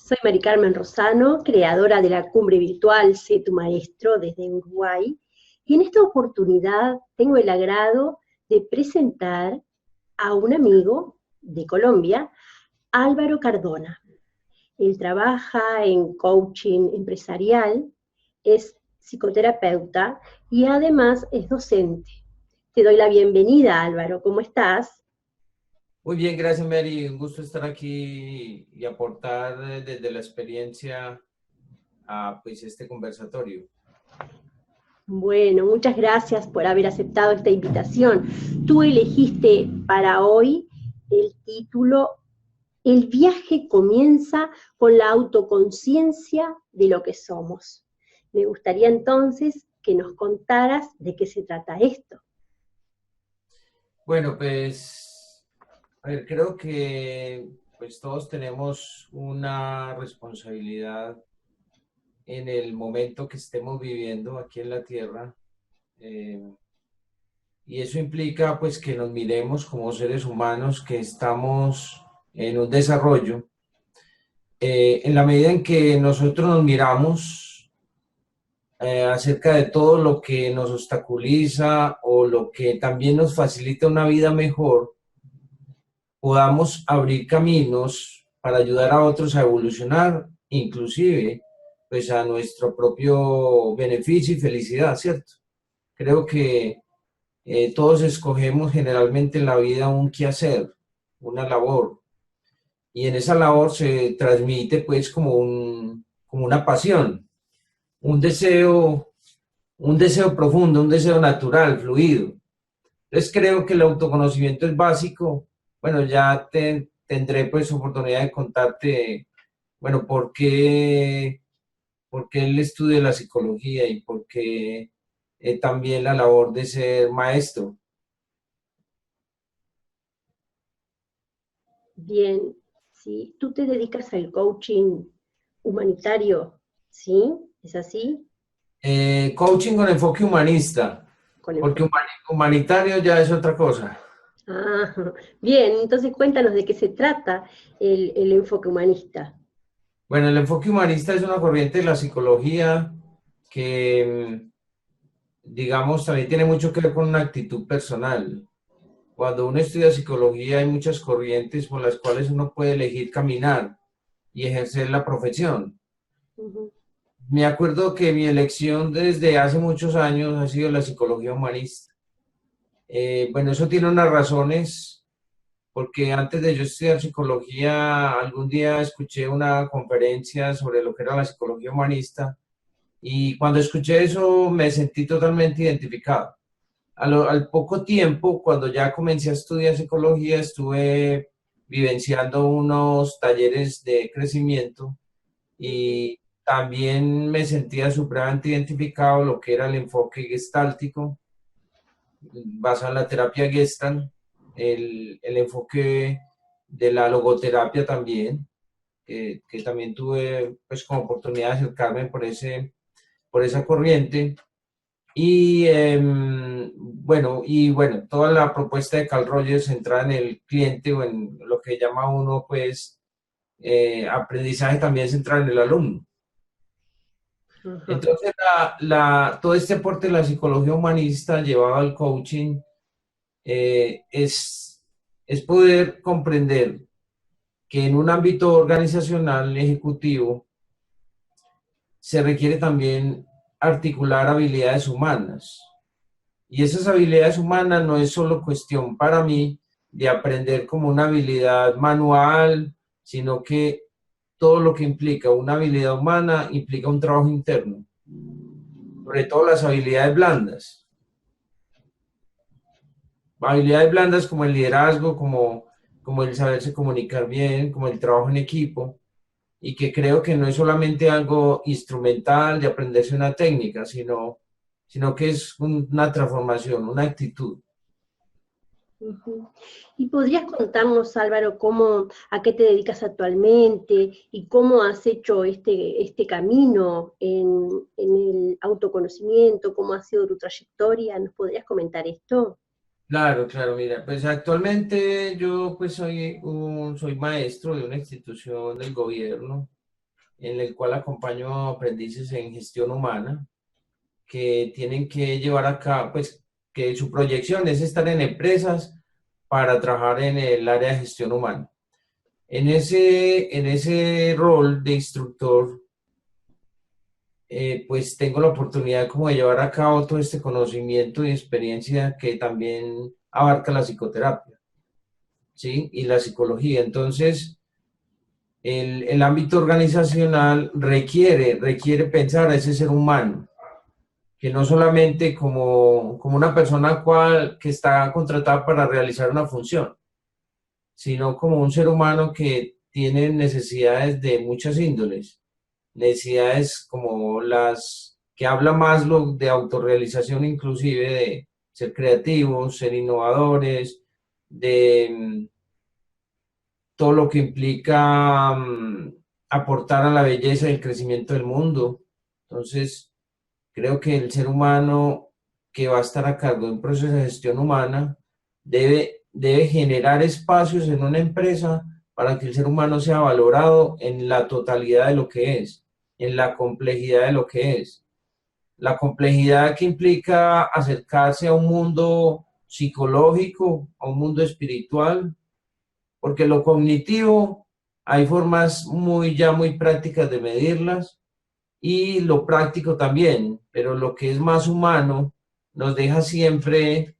Soy Mari Carmen Rosano, creadora de la cumbre virtual Sé tu Maestro desde Uruguay, y en esta oportunidad tengo el agrado de presentar a un amigo de Colombia, Álvaro Cardona. Él trabaja en coaching empresarial, es psicoterapeuta y además es docente. Te doy la bienvenida, Álvaro, ¿cómo estás? Muy bien, gracias Mary. Un gusto estar aquí y aportar desde la experiencia a pues, este conversatorio. Bueno, muchas gracias por haber aceptado esta invitación. Tú elegiste para hoy el título El viaje comienza con la autoconciencia de lo que somos. Me gustaría entonces que nos contaras de qué se trata esto. Bueno, pues, a ver, creo que pues todos tenemos una responsabilidad en el momento que estemos viviendo aquí en la Tierra. eh, y eso implica pues que nos miremos como seres humanos que estamos en un desarrollo. En la medida en que nosotros nos miramos acerca de todo lo que nos obstaculiza o lo que también nos facilita una vida mejor, podamos abrir caminos para ayudar a otros a evolucionar, inclusive pues a nuestro propio beneficio y felicidad, ¿cierto? Creo que todos escogemos generalmente en la vida un quehacer, una labor, y en esa labor se transmite pues como una pasión, un deseo, un deseo profundo, un deseo natural, fluido. Entonces creo que el autoconocimiento es básico. Bueno, tendré pues oportunidad de contarte, bueno, por qué el estudio de la psicología y por qué también la labor de ser maestro. Bien, ¿sí? Tú te dedicas al coaching humanitario, ¿sí? ¿Es así? Coaching con enfoque humanista, Con porque enfoque. humanitario ya es otra cosa. Ah, bien, entonces cuéntanos de qué se trata el enfoque humanista. Bueno, el enfoque humanista es una corriente de la psicología que, digamos, también tiene mucho que ver con una actitud personal. Cuando uno estudia psicología hay muchas corrientes por las cuales uno puede elegir caminar y ejercer la profesión. Ujú. Me acuerdo que mi elección desde hace muchos años ha sido la psicología humanista. Bueno, eso tiene unas razones, porque antes de yo estudiar psicología, algún día escuché una conferencia sobre lo que era la psicología humanista y cuando escuché eso me sentí totalmente identificado. Al poco tiempo, cuando ya comencé a estudiar psicología, estuve vivenciando unos talleres de crecimiento Ujú. y también me sentía supremamente identificado lo que era el enfoque gestáltico, basado en la terapia Gestalt, el enfoque de la logoterapia también, que también tuve pues como oportunidad de acercarme por esa corriente. Y bueno, toda la propuesta de Carl Rogers centrada en el cliente o en lo que llama uno, pues, aprendizaje también centrado en el alumno. Ajá. Entonces, todo este aporte de la psicología humanista llevado al coaching es poder comprender que en un ámbito organizacional ejecutivo se requiere también articular habilidades humanas. Y esas habilidades humanas no es solo cuestión para mí de aprender como una habilidad manual, sino que todo lo que implica una habilidad humana implica un trabajo interno, sobre todo las habilidades blandas. Habilidades blandas como el liderazgo, como el saberse comunicar bien, como el trabajo en equipo, y que creo que no es solamente algo instrumental de aprenderse una técnica, sino que es una transformación, una actitud. Ujú. ¿Y podrías contarnos, Álvaro, a qué te dedicas actualmente y cómo has hecho este camino en el autoconocimiento, cómo ha sido tu trayectoria? ¿Nos podrías comentar esto? Claro, claro, mira, pues actualmente yo pues soy maestro de una institución del gobierno. en el cual acompaño aprendices en gestión humana que tienen que llevar acá, pues que su proyección es estar en empresas para trabajar en el área de gestión humana. En ese rol de instructor, pues tengo la oportunidad como de llevar a cabo todo este conocimiento y experiencia que también abarca la psicoterapia, ¿sí? Y la psicología. Entonces, el ámbito organizacional requiere pensar a ese ser humano, que no solamente como una persona que está contratada para realizar una función, sino como un ser humano que tiene necesidades de muchas índoles, necesidades como las que habla Maslow de autorrealización, inclusive de ser creativos, ser innovadores, de todo lo que implica aportar a la belleza y el crecimiento del mundo. Entonces, creo que el ser humano que va a estar a cargo de un proceso de gestión humana debe generar espacios en una empresa para que el ser humano sea valorado en la totalidad de lo que es, en la complejidad de lo que es. La complejidad que implica acercarse a un mundo psicológico, a un mundo espiritual, porque lo cognitivo hay formas ya muy prácticas de medirlas, y lo práctico también, pero lo que es más humano nos deja siempre,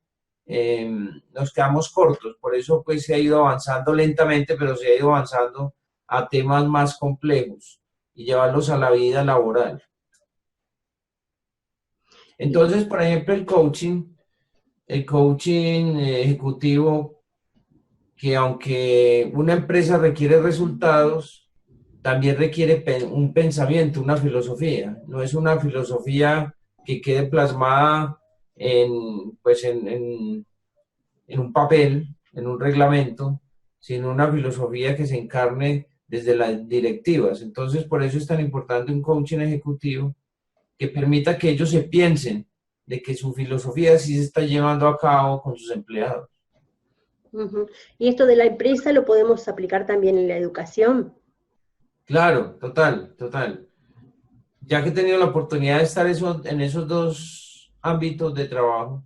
nos quedamos cortos. Por eso pues se ha ido avanzando lentamente, pero se ha ido avanzando a temas más complejos y llevarlos a la vida laboral. Entonces, por ejemplo, el coaching ejecutivo, que aunque una empresa requiere resultados, también requiere un pensamiento, una filosofía. No es una filosofía que quede plasmada pues en un papel, en un reglamento, sino una filosofía que se encarne desde las directivas. Entonces, por eso es tan importante un coaching ejecutivo que permita que ellos se piensen de que su filosofía sí se está llevando a cabo con sus empleados. Uh-huh. Y esto de la empresa lo podemos aplicar también en la educación. Claro, total, total. Ya que he tenido la oportunidad de estar en esos dos ámbitos de trabajo,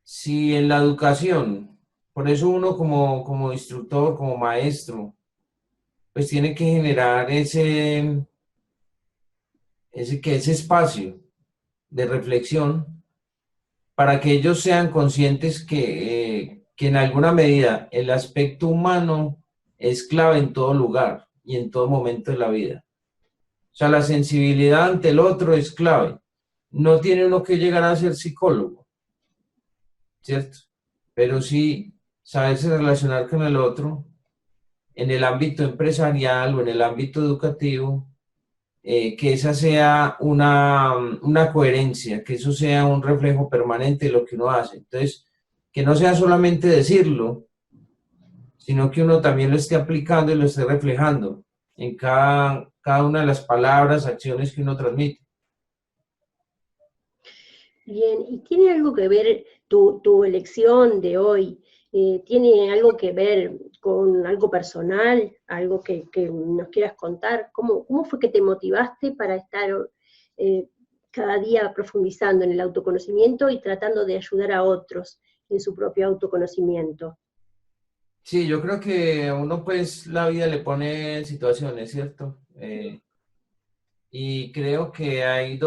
si en la educación, por eso uno como instructor, como maestro, pues tiene que generar ese espacio de reflexión para que ellos sean conscientes que en alguna medida el aspecto humano es clave en todo lugar y en todo momento de la vida. O sea, la sensibilidad ante el otro es clave. No tiene uno que llegar a ser psicólogo, ¿cierto? Pero sí saberse relacionar con el otro en el ámbito empresarial o en el ámbito educativo, que esa sea una coherencia, que eso sea un reflejo permanente de lo que uno hace. Entonces, que no sea solamente decirlo, sino que uno también lo esté aplicando y lo esté reflejando en cada una de las palabras, acciones que uno transmite. Bien, ¿y tiene algo que ver tu elección de hoy? ¿Tiene algo que ver con algo personal, algo que nos quieras contar? ¿Cómo fue que te motivaste para estar eh, cada día profundizando en el autoconocimiento y tratando de ayudar a otros en su propio autoconocimiento? Sí, yo creo que a uno pues la vida le pone situaciones, ¿cierto? Y creo que hay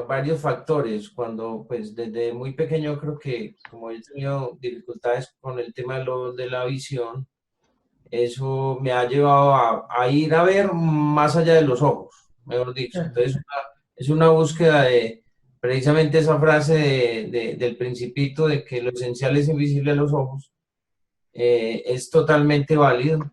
varios factores. Cuando pues desde muy pequeño creo que como he tenido dificultades con el tema de la visión, eso me ha llevado a ir a ver más allá de los ojos, mejor dicho. Entonces es una búsqueda de precisamente esa frase del Principito de que lo esencial es invisible a los ojos, es totalmente válido.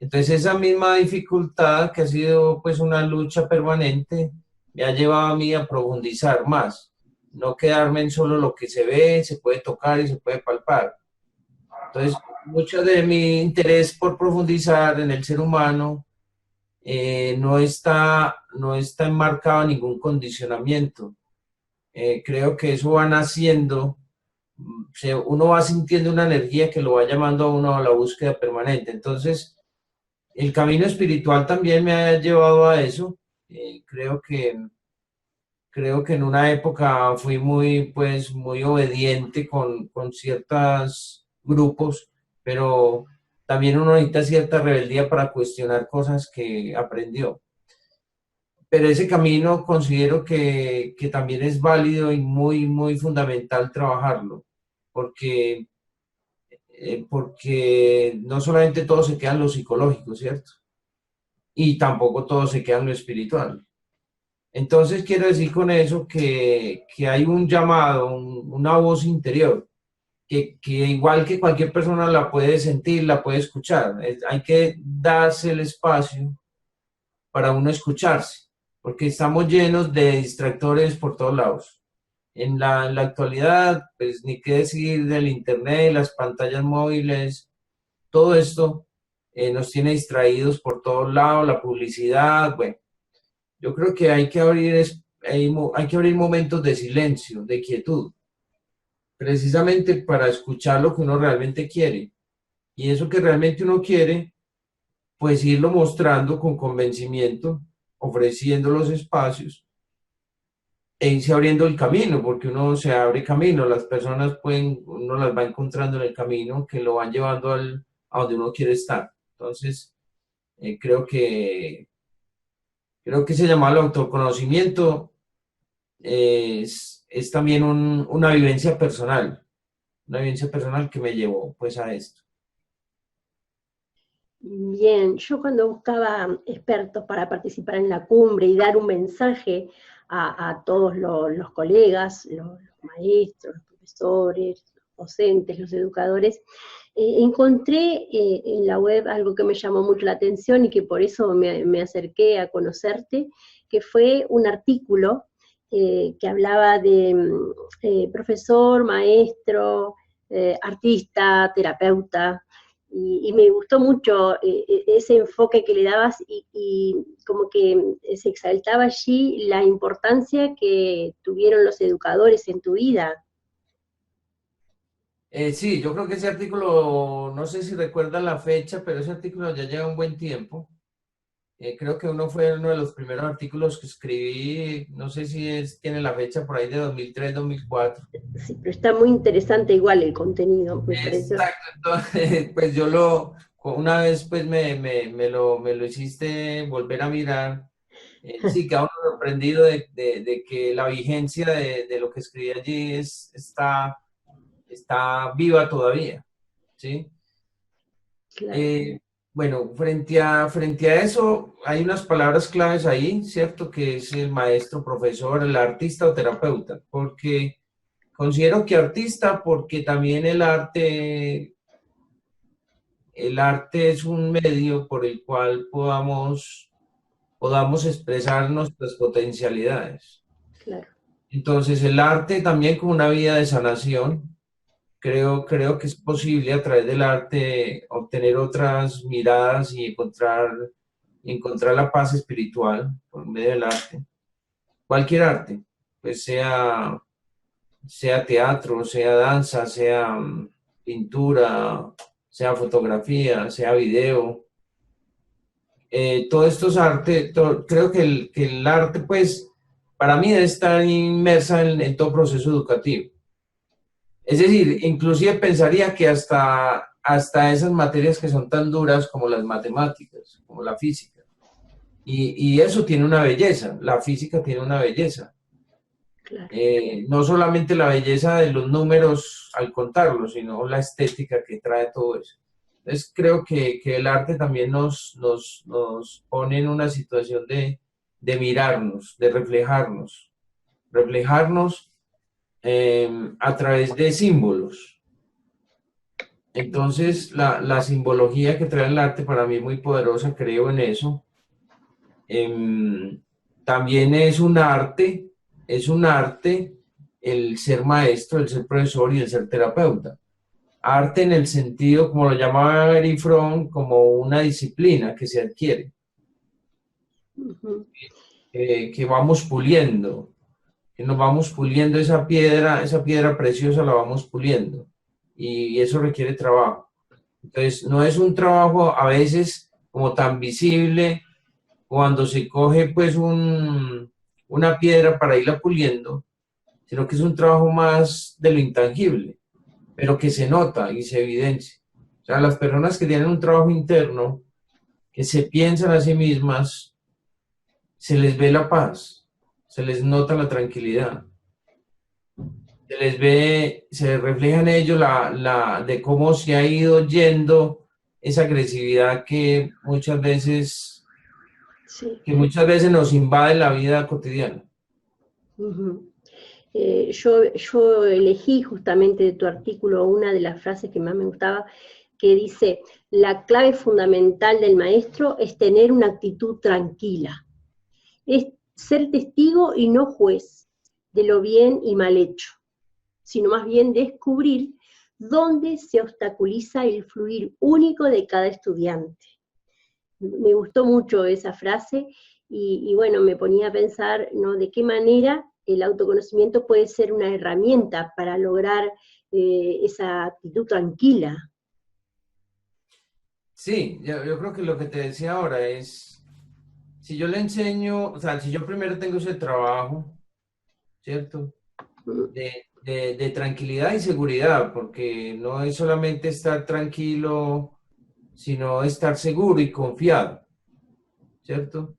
Entonces esa misma dificultad que ha sido pues una lucha permanente me ha llevado a mí a profundizar más, no quedarme en solo lo que se ve, se puede tocar y se puede palpar. Entonces mucho de mi interés por profundizar en el ser humano no está enmarcado en ningún condicionamiento. Creo que eso va naciendo, uno va sintiendo una energía que lo va llamando a uno a la búsqueda permanente. Entonces, El camino espiritual también me ha llevado a eso. Creo que en una época fui muy obediente con ciertos grupos, pero también uno necesita cierta rebeldía para cuestionar cosas que aprendió. Pero ese camino considero que también es válido y muy fundamental trabajarlo, porque, porque no solamente todo se queda en lo psicológico, ¿cierto? Y tampoco todo se queda en lo espiritual. Entonces quiero decir con eso que hay un llamado, una voz interior, que igual que cualquier persona la puede sentir, la puede escuchar. Hay que darse el espacio para uno escucharse, porque estamos llenos de distractores por todos lados. En la actualidad, pues ni qué decir del internet, las pantallas móviles, todo esto nos tiene distraídos por todos lados, la publicidad, bueno. Yo creo que hay que abrir momentos de silencio, de quietud, precisamente para escuchar lo que uno realmente quiere. Y eso que realmente uno quiere, pues irlo mostrando con convencimiento, ofreciendo los espacios e irse abriendo el camino, porque uno se abre camino, las personas uno las va encontrando en el camino que lo van llevando a donde uno quiere estar. Entonces, eh, creo que, creo que ese llamado al autoconocimiento es también una vivencia personal que me llevó pues a esto. Bien, yo cuando buscaba expertos para participar en la cumbre y dar un mensaje a todos los colegas, los maestros, los profesores, los docentes, los educadores, encontré en la web algo que me llamó mucho la atención y que por eso me acerqué a conocerte, que fue un artículo que hablaba de profesor, maestro, artista, terapeuta, y me gustó mucho ese enfoque que le dabas y como que se exaltaba allí la importancia que tuvieron los educadores en tu vida. Sí, yo creo que ese artículo, no sé si recuerdan la fecha, pero ese artículo ya lleva un buen tiempo. Creo que fue uno de los primeros artículos que escribí, no sé si tiene la fecha por ahí de 2003-2004. Sí, pero está muy interesante igual el contenido, me pareció. Exacto, entonces, pues una vez pues me lo hiciste volver a mirar. Sí, queda uno sorprendido de que la vigencia de lo que escribí allí está viva todavía, ¿sí? Claro. Eh, bueno, frente a eso, hay unas palabras claves ahí, ¿cierto? Que es el maestro, profesor, el artista o terapeuta, porque considero que artista, porque también el arte es un medio por el cual podamos expresar nuestras potencialidades. Claro. Entonces, el arte también como una vía de sanación. Creo que es posible a través del arte obtener otras miradas y encontrar la paz espiritual por medio del arte. Cualquier arte, pues sea teatro, sea danza, sea pintura, sea fotografía, sea video. Todo esto es arte. Creo que el arte, pues, para mí debe estar inmersa en todo proceso educativo. Es decir, inclusive pensaría que hasta esas materias que son tan duras como las matemáticas, como la física, y eso tiene una belleza, la física tiene una belleza. Claro. No solamente la belleza de los números al contarlos, sino la estética que trae todo eso. Entonces creo que el arte también nos pone en una situación de mirarnos, de reflejarnos a través de símbolos. Entonces, la simbología que trae el arte para mí es muy poderosa, creo en eso. También es un arte el ser maestro, el ser profesor y el ser terapeuta. Arte en el sentido, como lo llamaba Eric Fromm, como una disciplina que se adquiere, Ujú. que vamos puliendo, que nos vamos puliendo esa piedra preciosa la vamos puliendo y eso requiere trabajo. Entonces, no es un trabajo a veces como tan visible cuando se coge pues una piedra para irla puliendo, sino que es un trabajo más de lo intangible, pero que se nota y se evidencia. O sea, las personas que tienen un trabajo interno, que se piensan a sí mismas, se les ve la paz, se les nota la tranquilidad, se les ve, se refleja en ello de cómo se ha ido yendo esa agresividad Sí. que muchas veces nos invade la vida cotidiana. Ujú. Yo elegí justamente de tu artículo una de las frases que más me gustaba, que dice, la clave fundamental del maestro es tener una actitud tranquila, es ser testigo y no juez de lo bien y mal hecho, sino más bien descubrir dónde se obstaculiza el fluir único de cada estudiante. Me gustó mucho esa frase y bueno, me ponía a pensar, ¿no?, de qué manera el autoconocimiento puede ser una herramienta para lograr esa actitud tranquila. Sí, yo creo que lo que te decía ahora es, si yo le enseño, o sea, si yo primero tengo ese trabajo, ¿cierto? De tranquilidad y seguridad, porque no es solamente estar tranquilo, sino estar seguro y confiado, ¿cierto?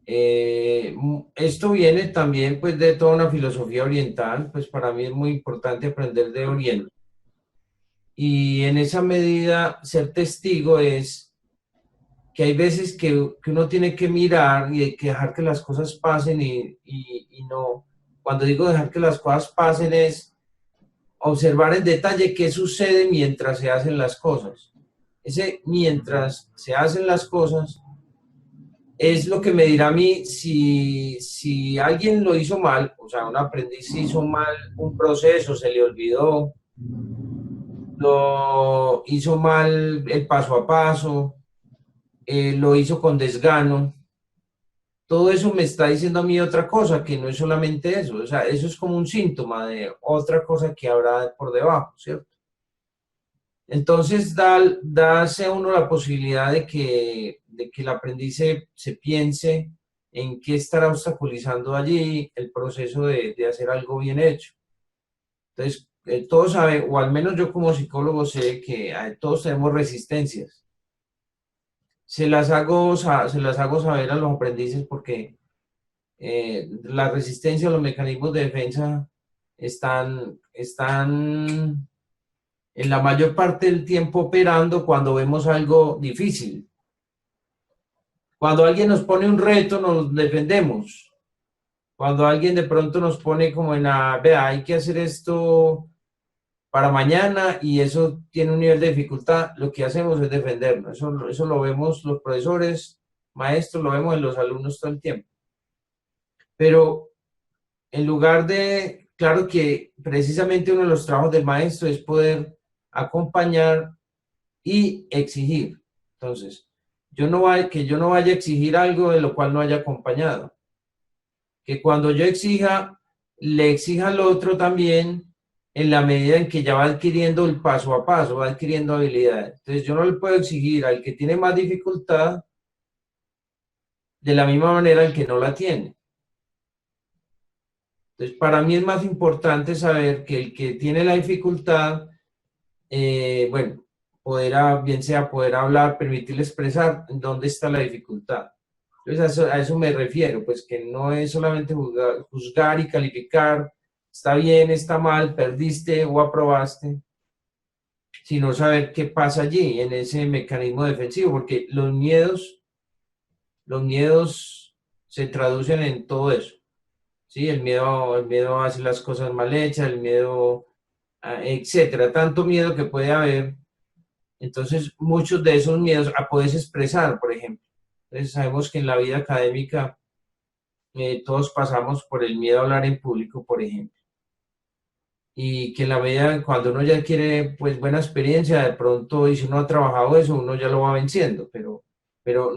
Esto viene también pues de toda una filosofía oriental, pues para mí es muy importante aprender de Oriente. Y en esa medida, ser testigo es que hay veces que uno tiene que mirar y hay que dejar que las cosas pasen y no, cuando digo dejar que las cosas pasen es observar en detalle qué sucede mientras se hacen las cosas. Ese mientras se hacen las cosas es lo que me dirá a mí si alguien lo hizo mal, o sea, un aprendiz hizo mal un proceso, se le olvidó, lo hizo mal el paso a paso, lo hizo con desgano. Todo eso me está diciendo a mí otra cosa, que no es solamente eso, o sea, eso es como un síntoma de otra cosa que habrá por debajo, ¿cierto? Entonces, darse a uno la posibilidad de que el aprendiz se piense en qué estará obstaculizando allí el proceso de hacer algo bien hecho. Entonces, todos saben, o al menos yo como psicólogo sé que todos tenemos resistencias. Se las hago saber a los aprendices porque la resistencia, los mecanismos de defensa están en la mayor parte del tiempo operando cuando vemos algo difícil. Cuando alguien nos pone un reto, nos defendemos. Cuando alguien de pronto nos pone como vea, hay que hacer esto para mañana y eso tiene un nivel de dificultad, lo que hacemos es defendernos. Eso lo vemos los profesores, maestros, lo vemos en los alumnos todo el tiempo. Pero en lugar de, claro que precisamente uno de los trabajos del maestro es poder acompañar y exigir. Entonces, que yo no vaya a exigir algo de lo cual no haya acompañado. Que cuando yo exija, le exija al otro también en la medida en que ya va adquiriendo el paso a paso, va adquiriendo habilidades. Entonces, yo no le puedo exigir al que tiene más dificultad de la misma manera al que no la tiene. Entonces, para mí es más importante saber que el que tiene la dificultad, bueno, bien sea poder hablar, permitirle expresar dónde está la dificultad. Entonces, a eso me refiero, pues que no es solamente juzgar y calificar, está bien, está mal, perdiste o aprobaste, sino saber qué pasa allí en ese mecanismo defensivo, porque los miedos se traducen en todo eso. ¿Sí? El miedo a hacer las cosas mal hechas, el miedo, etcétera, tanto miedo que puede haber. Entonces, muchos de esos miedos a poderse expresar, por ejemplo. Entonces, sabemos que en la vida académica todos pasamos por el miedo a hablar en público, por ejemplo. Y que en la medida, cuando uno ya quiere, pues, buena experiencia, de pronto, y si uno ha trabajado eso, uno ya lo va venciendo, pero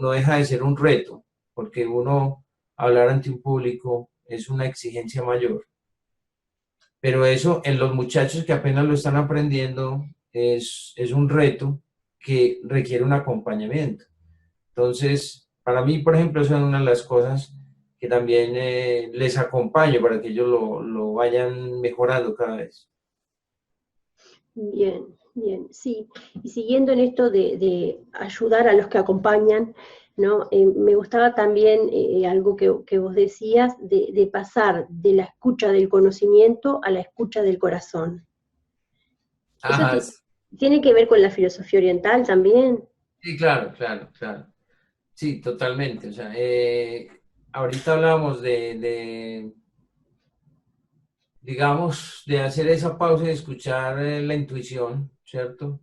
no deja de ser un reto, porque uno hablar ante un público es una exigencia mayor. Pero eso en los muchachos que apenas lo están aprendiendo es un reto que requiere un acompañamiento. Entonces, para mí, por ejemplo, esa es una de las cosas que también les acompaño para que ellos lo vayan mejorando cada vez. Bien, bien, sí. Y siguiendo en esto de ayudar a los que acompañan, ¿no? Me gustaba también algo que vos decías, de pasar de la escucha del conocimiento a la escucha del corazón. ¿Eso Ajá, tiene que ver con la filosofía oriental también? sí, claro, claro, claro. Sí, totalmente. O sea, ahorita hablábamos digamos, de hacer esa pausa y escuchar la intuición, ¿cierto?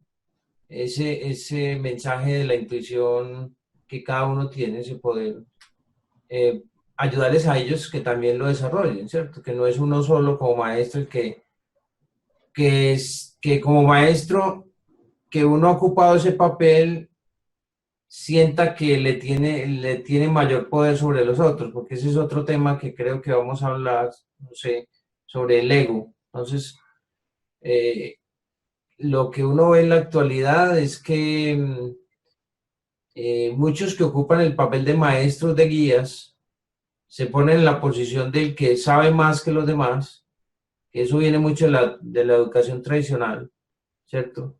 Ese mensaje de la intuición que cada uno tiene, ese poder, eh, ayudarles a ellos que también lo desarrollen, ¿cierto? Que no es uno solo como maestro el que como maestro, que uno ha ocupado ese papel, sienta que le tiene mayor poder sobre los otros, porque ese es otro tema que creo que vamos a hablar, no sé, sobre el ego. Entonces, eh, lo que uno ve en la actualidad es que muchos que ocupan el papel de maestros, de guías, se ponen en la posición del que sabe más que los demás, que eso viene mucho de la educación tradicional, ¿cierto?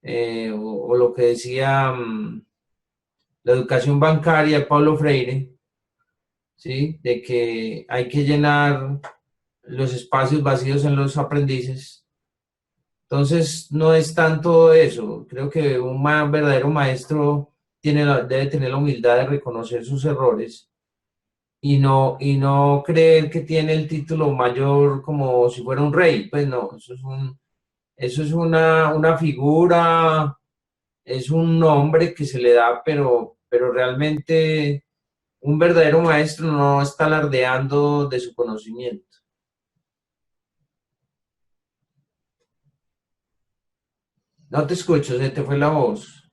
O lo que decía la educación bancaria de Paulo Freire, ¿sí? De que hay que llenar los espacios vacíos en los aprendices. Entonces, no es tanto eso. Creo que un verdadero maestro debe tener la humildad de reconocer sus errores y no creer que tiene el título mayor como si fuera un rey. Pues no, eso es una figura, es un nombre que se le da, pero realmente un verdadero maestro no está alardeando de su conocimiento. No te escucho, se te fue la voz.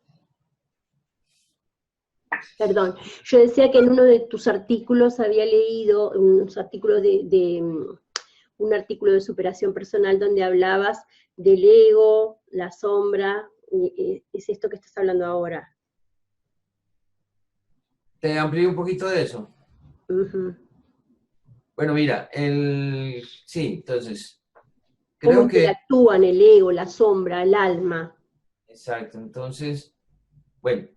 Perdón, yo decía que en uno de tus artículos había leído unos artículos un artículo de superación personal donde hablabas del ego, la sombra, es esto que estás hablando ahora. Te amplío un poquito de eso. Ujú. Bueno, mira, sí, entonces, ¿Cómo creo que, interactúan el ego, la sombra, el alma? exacto, entonces, bueno,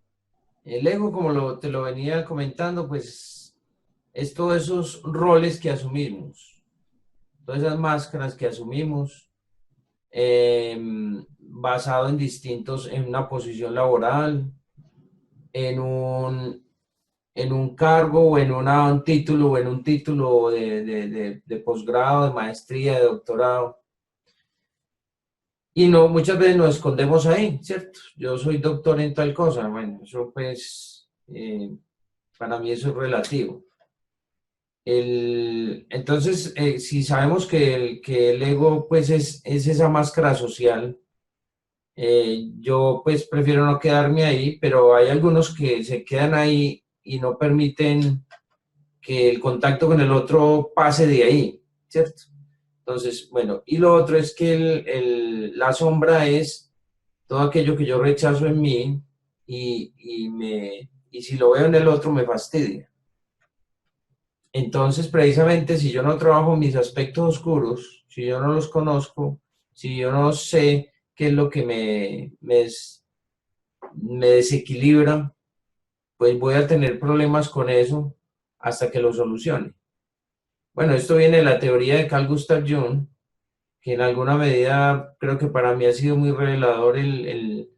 el ego, como te lo venía comentando, pues es todos esos roles que asumimos, todas esas máscaras que asumimos, basado en en una posición laboral, en en un cargo o en un título o en un título de posgrado, de maestría, de doctorado. Y no, muchas veces nos escondemos ahí, ¿cierto? Yo soy doctor en tal cosa. Bueno, eso pues, para mí eso es relativo. Entonces, si sabemos que el ego pues es esa máscara social, yo pues prefiero no quedarme ahí, pero hay algunos que se quedan ahí y no permiten que el contacto con el otro pase de ahí, ¿cierto? Entonces, bueno, y lo otro es que la sombra es todo aquello que yo rechazo en mí y si lo veo en el otro me fastidia. Entonces, precisamente, si yo no trabajo mis aspectos oscuros, si yo no los conozco, si yo no sé qué es lo que me desequilibra, pues voy a tener problemas con eso hasta que lo solucione. Bueno, esto viene de la teoría de Carl Gustav Jung, que en alguna medida creo que para mí ha sido muy revelador el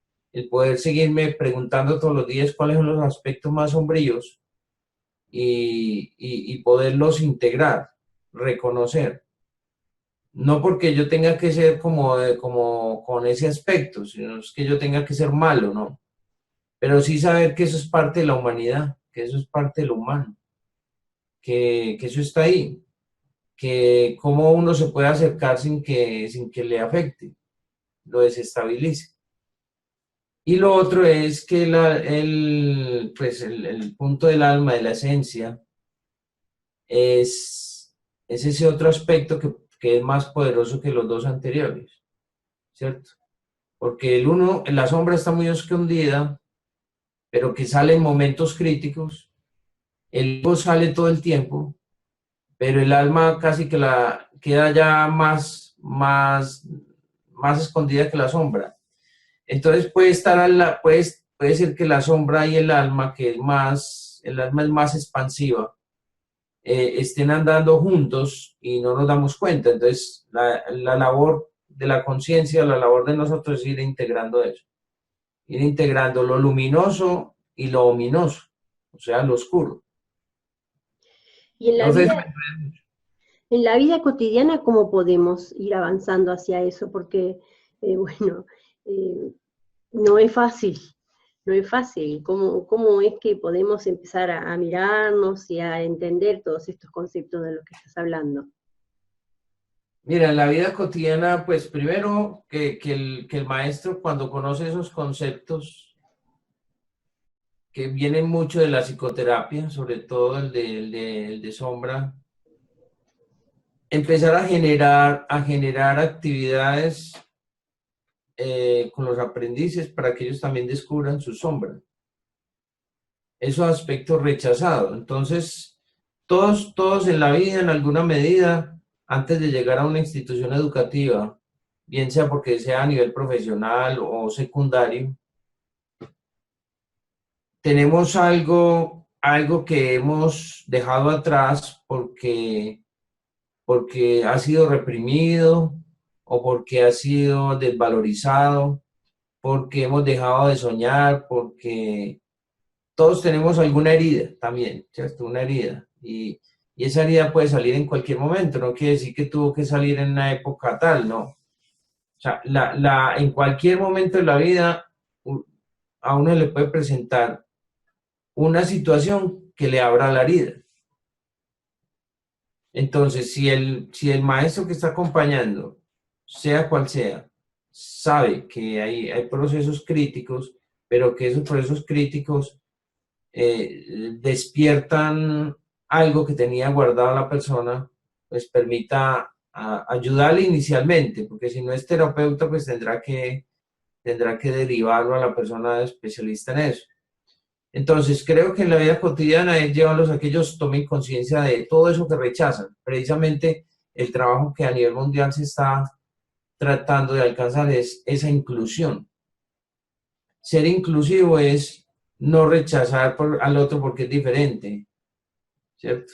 poder seguirme preguntando todos los días cuáles son los aspectos más sombríos y poderlos integrar, reconocer. No porque yo tenga que ser como con ese aspecto, sino es que yo tenga que ser malo, ¿no? Pero sí saber que eso es parte de la humanidad, que eso es parte de lo humano, que eso está ahí, que cómo uno se puede acercar sin que le afecte, lo desestabilice. Y lo otro es que pues el punto del alma, de la esencia, es ese otro aspecto que es más poderoso que los dos anteriores, ¿cierto? Porque la sombra está muy escondida pero que sale en momentos críticos. El ego sale todo el tiempo, pero el alma casi que la queda ya más escondida que la sombra. Entonces puede estar puede ser que la sombra y el alma, el alma es más expansiva, estén andando juntos y no nos damos cuenta. Entonces la labor de la conciencia, la labor de nosotros es ir integrando eso, ir integrando lo luminoso y lo ominoso, o sea, lo oscuro. Y No sé si en la vida cotidiana, ¿cómo podemos ir avanzando hacia eso? Porque, bueno, eh, no es fácil, no es fácil. ¿Cómo es que podemos empezar a mirarnos y a entender todos estos conceptos de los que estás hablando? Mira, en la vida cotidiana, pues primero que el maestro cuando conoce esos conceptos que vienen mucho de la psicoterapia, sobre todo el de sombra, empezar a generar actividades con los aprendices para que ellos también descubran su sombra, esos aspectos rechazados. Entonces, todos en la vida, en alguna medida, antes de llegar a una institución educativa, bien sea porque sea a nivel profesional o secundario, tenemos algo que hemos dejado atrás porque ha sido reprimido o porque ha sido desvalorizado, porque hemos dejado de soñar, porque todos tenemos alguna herida también, ¿cierto? Una herida. Y esa herida puede salir en cualquier momento, no quiere decir que tuvo que salir en una época tal, no. O sea, en cualquier momento de la vida a uno le puede presentar una situación que le abra la herida. Entonces, si el maestro que está acompañando, sea cual sea, sabe que hay procesos críticos, pero que esos procesos críticos despiertan algo que tenía guardado la persona, pues permita ayudarle inicialmente, porque si no es terapeuta, pues tendrá que derivarlo a la persona especialista en eso. Entonces, creo que en la vida cotidiana es llevarlos a que ellos tomen conciencia de todo eso que rechazan. Precisamente el trabajo que a nivel mundial se está tratando de alcanzar es esa inclusión. Ser inclusivo es no rechazar al otro porque es diferente, ¿cierto?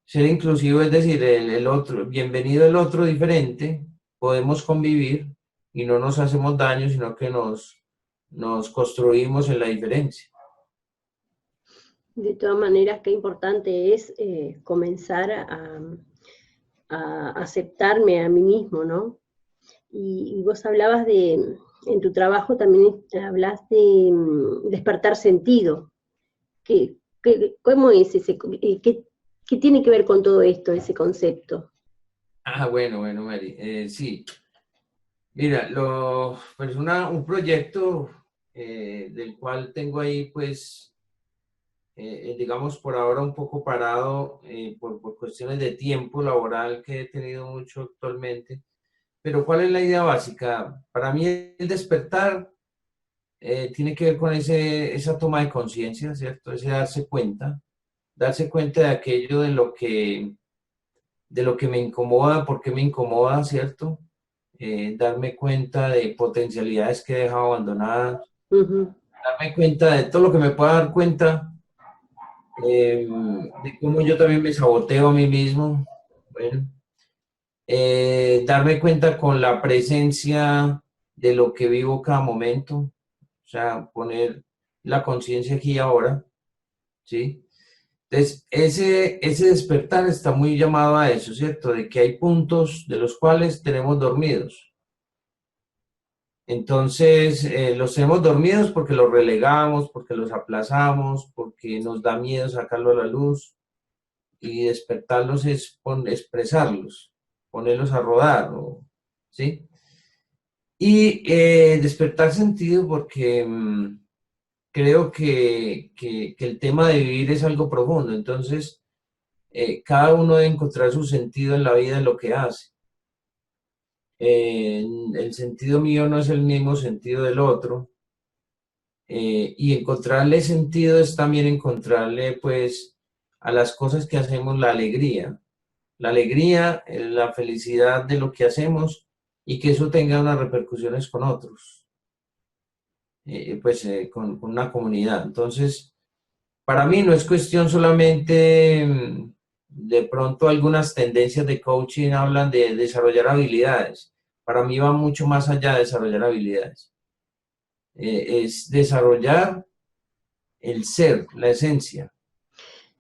Ser inclusivo es decir, el otro, bienvenido el otro diferente, podemos convivir y no nos hacemos daño, sino que nos construimos en la diferencia. De todas maneras, qué importante es comenzar a aceptarme a mí mismo, ¿no? Y vos hablabas en tu trabajo también hablas de despertar sentido. ¿Cómo es ese, qué tiene que ver con todo esto, ese concepto? Bueno, Mary, sí. Mira, pues un proyecto del cual tengo ahí, pues, digamos, por ahora un poco parado por cuestiones de tiempo laboral que he tenido mucho actualmente. Pero ¿cuál es la idea básica? Para mí el despertar tiene que ver con esa toma de conciencia, ¿cierto? Ese darse cuenta de aquello de lo que me incomoda, por qué me incomoda, ¿cierto? Darme cuenta de potencialidades que he dejado abandonadas, Ujú. darme cuenta de todo lo que me pueda dar cuenta, de cómo yo también me saboteo a mí mismo, bueno, darme cuenta con la presencia de lo que vivo cada momento, o sea, poner la conciencia aquí y ahora, ¿sí? Entonces, ese despertar está muy llamado a eso, ¿cierto? De que hay puntos de los cuales tenemos dormidos. Entonces, los tenemos dormidos porque los relegamos, porque los aplazamos, porque nos da miedo sacarlo a la luz, y despertarlos es expresarlos, ponerlos a rodar, ¿sí? Y despertar sentido porque creo que el tema de vivir es algo profundo, entonces cada uno debe encontrar su sentido en la vida, en lo que hace. El sentido mío no es el mismo sentido del otro, Y encontrarle sentido es también encontrarle, pues, a las cosas que hacemos la alegría, la felicidad de lo que hacemos y que eso tenga unas repercusiones con otros, con una comunidad. Entonces, para mí no es cuestión solamente, de pronto algunas tendencias de coaching hablan de desarrollar habilidades. Para mí va mucho más allá de desarrollar habilidades. Es desarrollar el ser, la esencia.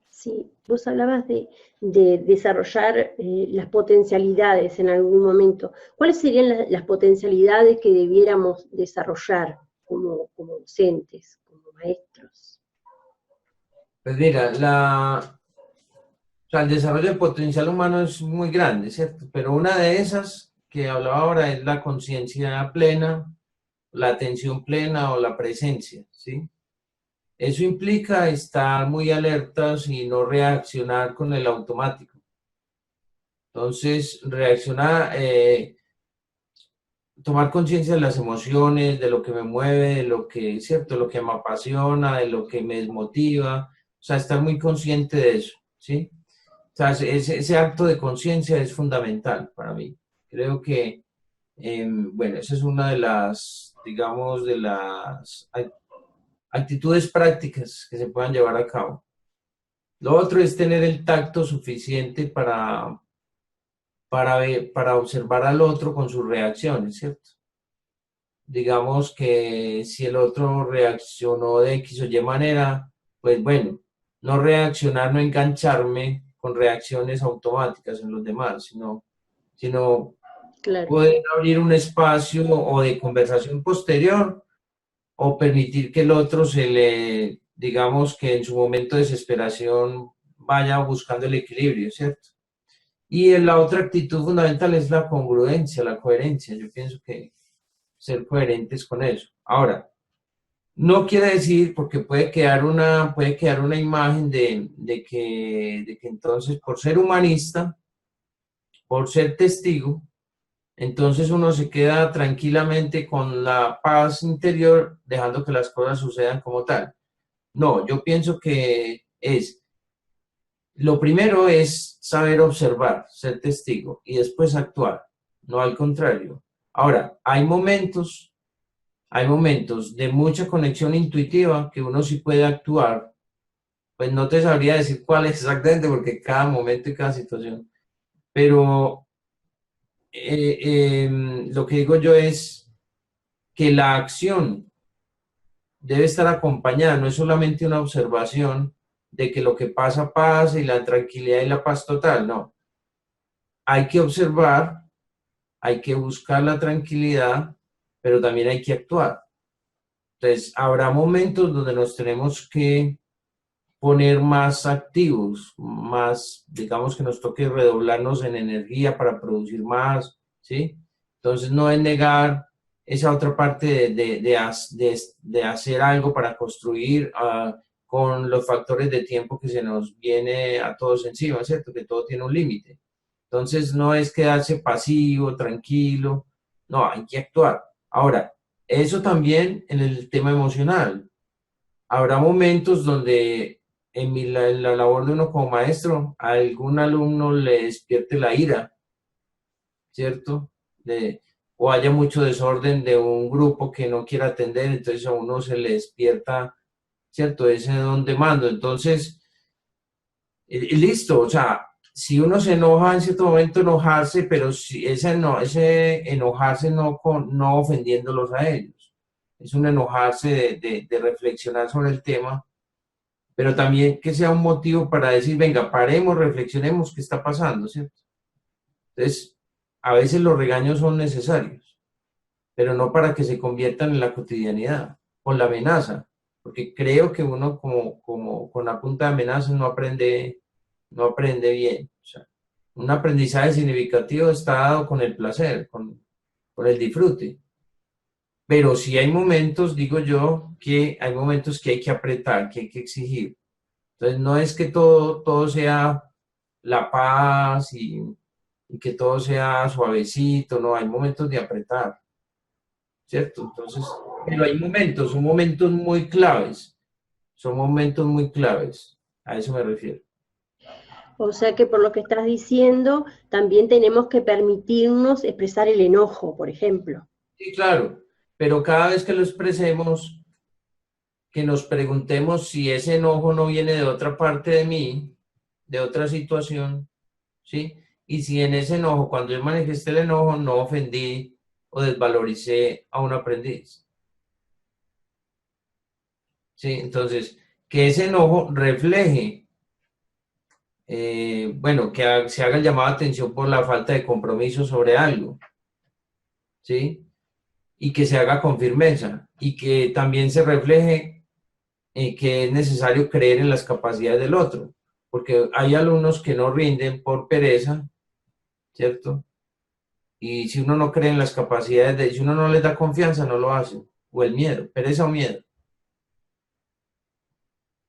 Sí, vos hablabas de desarrollar las potencialidades en algún momento. ¿Cuáles serían las potencialidades que debiéramos desarrollar como docentes, como maestros? Pues mira, o sea, el desarrollo del potencial humano es muy grande, ¿cierto? Pero una de esas que hablaba ahora es la conciencia plena, la atención plena o la presencia, ¿sí? Eso implica estar muy alertas y no reaccionar con el automático. Entonces, reaccionar, tomar conciencia de las emociones, de lo que me mueve, de lo que, ¿cierto? Lo que me apasiona, de lo que me desmotiva. O sea, estar muy consciente de eso, ¿sí? O sea, ese acto de conciencia es fundamental para mí. Creo que, bueno, esa es una de las, digamos, de las actitudes prácticas que se puedan llevar a cabo. Lo otro es tener el tacto suficiente para observar al otro con sus reacciones, ¿cierto? Digamos que si el otro reaccionó de X o Y manera, pues bueno, no reaccionar, no engancharme con reacciones automáticas en los demás, sino Claro. poder abrir un espacio o de conversación posterior o permitir que el otro digamos que en su momento de desesperación vaya buscando el equilibrio, ¿cierto? Y la otra actitud fundamental es la congruencia, la coherencia. Yo pienso que ser coherentes con eso. Ahora, no quiere decir, porque puede quedar una imagen de que entonces por ser humanista, por ser testigo, entonces uno se queda tranquilamente con la paz interior, dejando que las cosas sucedan como tal. No, yo pienso que lo primero es saber observar, ser testigo y después actuar, no al contrario. Ahora, hay momentos de mucha conexión intuitiva que uno sí puede actuar, pues no te sabría decir cuál es exactamente porque cada momento y cada situación, pero lo que digo yo es que la acción debe estar acompañada, no es solamente una observación de que lo que pasa pasa y la tranquilidad y la paz total, no. Hay que observar, hay que buscar la tranquilidad, pero también hay que actuar. Entonces, habrá momentos donde nos tenemos que poner más activos, más, digamos que nos toque redoblarnos en energía para producir más, ¿sí? Entonces, no es negar esa otra parte de hacer algo para construir con los factores de tiempo que se nos viene a todos encima, ¿cierto? Que todo tiene un límite. Entonces, no es quedarse pasivo, tranquilo, no, hay que actuar. Ahora, eso también en el tema emocional. Habrá momentos donde en la labor de uno como maestro, a algún alumno le despierte la ira, ¿cierto? O haya mucho desorden de un grupo que no quiera atender, entonces a uno se le despierta, ¿cierto? Ese don de mando. Entonces, y listo, o sea, si uno se enoja en cierto momento, enojarse, pero si ese enojarse no ofendiéndolos a ellos. Es un enojarse de reflexionar sobre el tema, pero también que sea un motivo para decir, venga, paremos, reflexionemos qué está pasando, ¿cierto? Entonces, a veces los regaños son necesarios, pero no para que se conviertan en la cotidianidad, con la amenaza, porque creo que uno como con la punta de amenazas no aprende bien. O sea, un aprendizaje significativo está dado con el placer, con el disfrute. Pero sí hay momentos, digo yo, que hay momentos que hay que apretar, que hay que exigir. Entonces, no es que todo sea la paz y que todo sea suavecito, no, hay momentos de apretar. ¿cierto? Entonces, pero hay momentos, son momentos muy claves, son momentos muy claves, a eso me refiero. O sea que por lo que estás diciendo, también tenemos que permitirnos expresar el enojo, por ejemplo. Sí, claro, pero cada vez que lo expresemos, que nos preguntemos si ese enojo no viene de otra parte de mí, de otra situación, ¿sí? Y si en ese enojo, cuando yo manifesté el enojo, no ofendí o desvaloricé a un aprendiz, ¿sí? Entonces, que ese enojo refleje, bueno, que se haga el llamado de atención por la falta de compromiso sobre algo, ¿sí? Y que se haga con firmeza y que también se refleje que es necesario creer en las capacidades del otro, porque hay alumnos que no rinden por pereza, ¿cierto? Y si uno no cree en las capacidades si uno no les da confianza, no lo hace, o el miedo, pereza o miedo.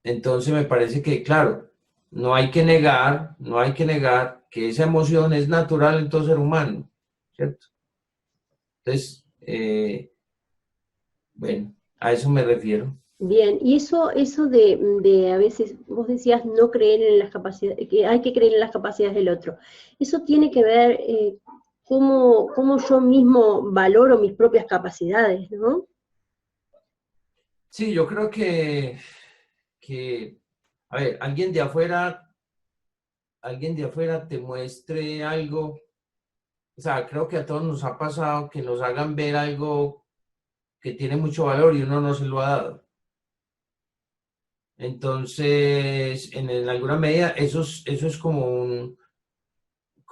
Entonces me parece que, claro, no hay que negar que esa emoción es natural en todo ser humano, ¿cierto? Entonces, bueno, a eso me refiero. Bien, y eso de a veces, vos decías no creer en las capacidades, que hay que creer en las capacidades del otro. Eso tiene que ver cómo yo mismo valoro mis propias capacidades, ¿no? Sí, yo creo que, a ver, alguien de afuera te muestre algo, o sea, creo que a todos nos ha pasado que nos hagan ver algo que tiene mucho valor y uno no se lo ha dado. Entonces, en alguna medida, eso es como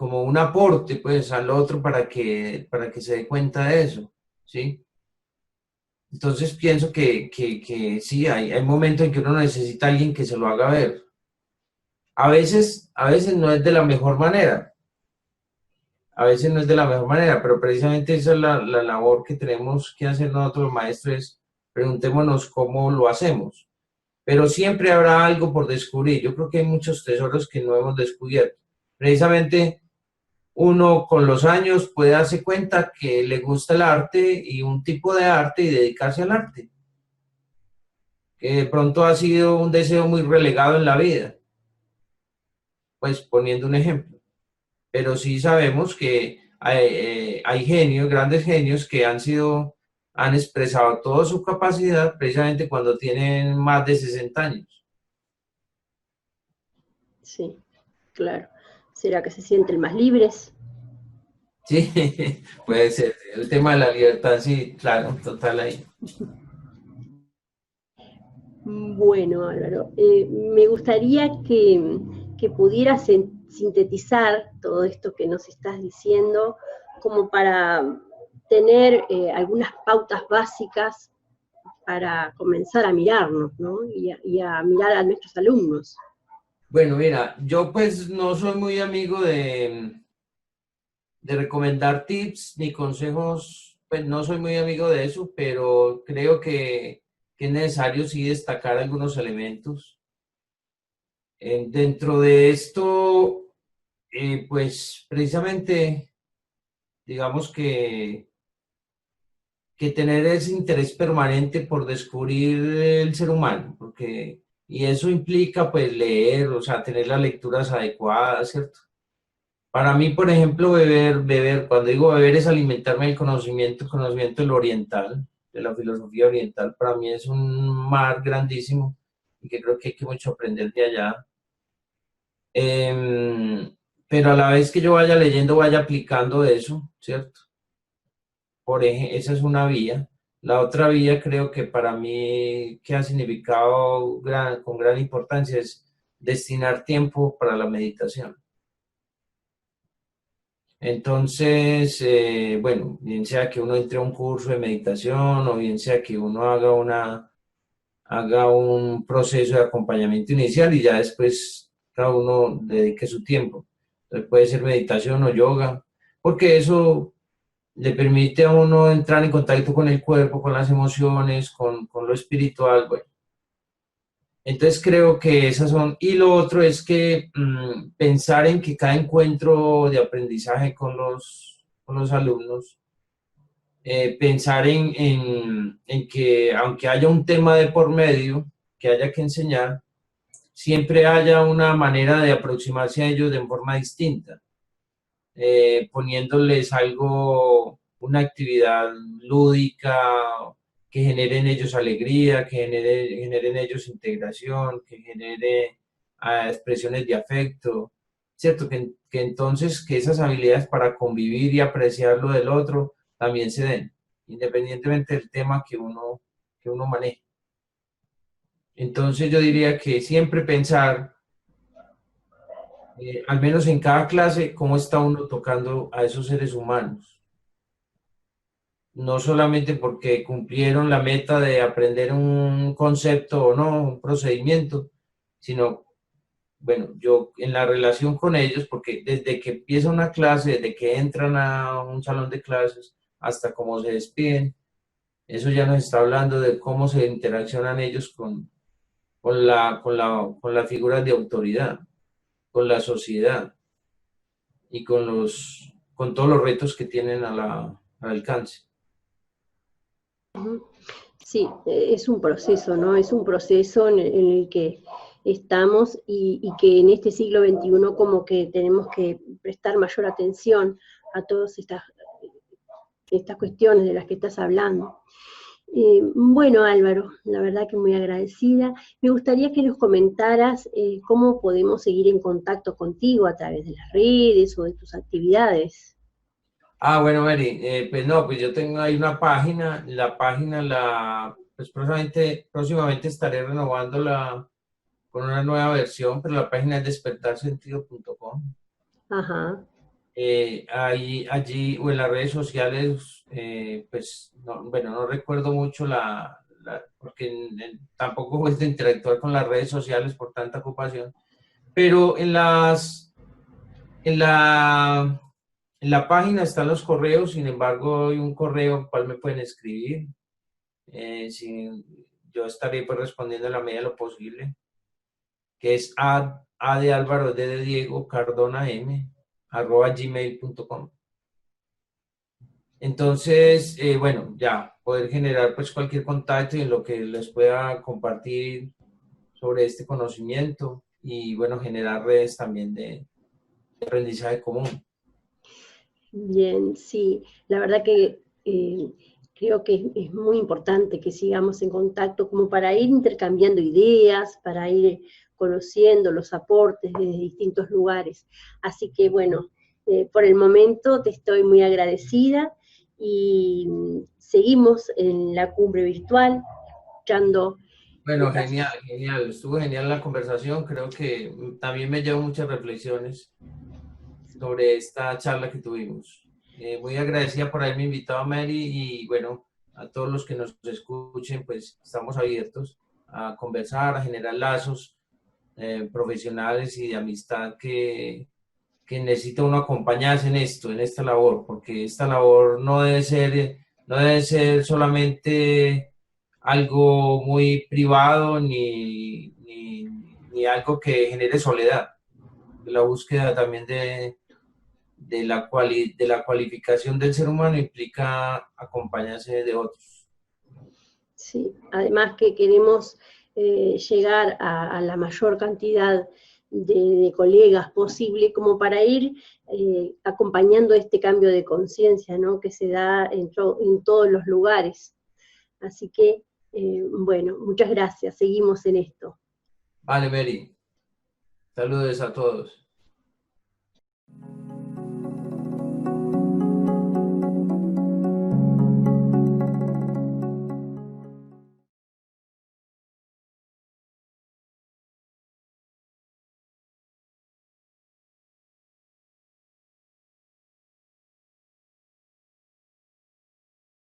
un aporte, pues, al otro para que se dé cuenta de eso, ¿sí? Entonces, pienso que sí, hay momentos en que uno necesita a alguien que se lo haga ver. A veces no es de la mejor manera, a veces no es de la mejor manera, pero precisamente esa es la labor que tenemos que hacer nosotros los maestros, preguntémonos cómo lo hacemos. Pero siempre habrá algo por descubrir. Yo creo que hay muchos tesoros que no hemos descubierto. Precisamente uno con los años puede darse cuenta que le gusta el arte y un tipo de arte y dedicarse al arte, que de pronto ha sido un deseo muy relegado en la vida, pues poniendo un ejemplo. Pero sí sabemos que hay genios, grandes genios que han expresado toda su capacidad precisamente cuando tienen más de 60 años. Sí, claro. ¿Será que se sienten más libres? Sí, puede ser. El tema de la libertad, sí, claro, total ahí. Bueno, Álvaro, me gustaría que pudieras sintetizar todo esto que nos estás diciendo como para tener algunas pautas básicas para comenzar a mirarnos, ¿no? Y a mirar a nuestros alumnos. Bueno, mira, yo pues no soy muy amigo de recomendar tips ni consejos, pues no soy muy amigo de eso, pero creo que es necesario sí destacar algunos elementos. Dentro de esto, pues precisamente, digamos que tener ese interés permanente por descubrir el ser humano, porque, y eso implica pues leer, o sea, tener las lecturas adecuadas, ¿cierto? Para mí, por ejemplo, beber, cuando digo beber es alimentarme del conocimiento, el conocimiento del oriental, de la filosofía oriental, para mí es un mar grandísimo y que creo que hay que mucho aprender de allá. Pero a la vez que yo vaya leyendo, vaya aplicando eso, ¿cierto? Por ejemplo, esa es una vía. La otra vía creo que para mí que ha significado con gran importancia es destinar tiempo para la meditación. Entonces, bueno, bien sea que uno entre a un curso de meditación o bien sea que uno haga un proceso de acompañamiento inicial y ya después cada uno dedique su tiempo. Entonces puede ser meditación o yoga, porque eso le permite a uno entrar en contacto con el cuerpo, con las emociones, con lo espiritual. Bueno, entonces creo que esas son, y lo otro es que pensar en que cada encuentro de aprendizaje con los alumnos pensar en que aunque haya un tema de por medio que haya que enseñar, siempre haya una manera de aproximarse a ellos de forma distinta, poniéndoles algo, una actividad lúdica que genere en ellos alegría, que genere en ellos integración, que genere expresiones de afecto, ¿cierto? Que entonces que esas habilidades para convivir y apreciar lo del otro también se den, independientemente del tema que uno maneje. Entonces yo diría que siempre pensar, al menos en cada clase, cómo está uno tocando a esos seres humanos. No solamente porque cumplieron la meta de aprender un concepto o no, un procedimiento, sino, bueno, yo en la relación con ellos, porque desde que empieza una clase, desde que entran a un salón de clases, hasta cómo se despiden, eso ya nos está hablando de cómo se interaccionan ellos con las figuras de autoridad, con la sociedad y con todos los retos que tienen al alcance. Sí, es un proceso, ¿no? Es un proceso en el que estamos y que en este siglo XXI como que tenemos que prestar mayor atención a todas estas cuestiones de las que estás hablando. Bueno, Álvaro, la verdad que muy agradecida. Me gustaría que nos comentaras cómo podemos seguir en contacto contigo a través de las redes o de tus actividades. Ah, bueno, Mary, pues no, pues yo tengo ahí una página, pues próximamente estaré renovándola con una nueva versión, pero la página es despertarsentido.com. Ajá. Allí o en las redes sociales, pues, bueno, no recuerdo mucho porque tampoco he vuelto a interactuar con las redes sociales por tanta ocupación, pero en la página están los correos, sin embargo, hay un correo al cual me pueden escribir. Yo estaré pues respondiendo en la medida de lo posible, que es a de Álvaro, D de Diego, Cardona M, @gmail.com. Entonces, bueno, ya, poder generar pues cualquier contacto y en lo que les pueda compartir sobre este conocimiento y bueno, generar redes también de aprendizaje común. Bien, sí, la verdad que creo que es muy importante que sigamos en contacto como para ir intercambiando ideas, para ir conociendo los aportes desde distintos lugares. Así que bueno, por el momento te estoy muy agradecida y seguimos en la cumbre virtual, escuchando Bueno, estas... genial, genial. Estuvo genial la conversación. Creo que también me llevo muchas reflexiones sobre esta charla que tuvimos. Muy agradecida por haberme invitado, Mary, y bueno, a todos los que nos escuchen, pues estamos abiertos a conversar, a generar lazos profesionales y de amistad que necesita uno acompañarse en esto, en esta labor, porque esta labor no debe ser solamente algo muy privado ni algo que genere soledad. La búsqueda también de la cualificación del ser humano implica acompañarse de otros. Sí, además que queremos llegar a la mayor cantidad de colegas posible como para ir acompañando este cambio de conciencia, ¿no? Que se da en todos los lugares. Así que, bueno, muchas gracias, seguimos en esto. Vale, Mary. Saludos a todos.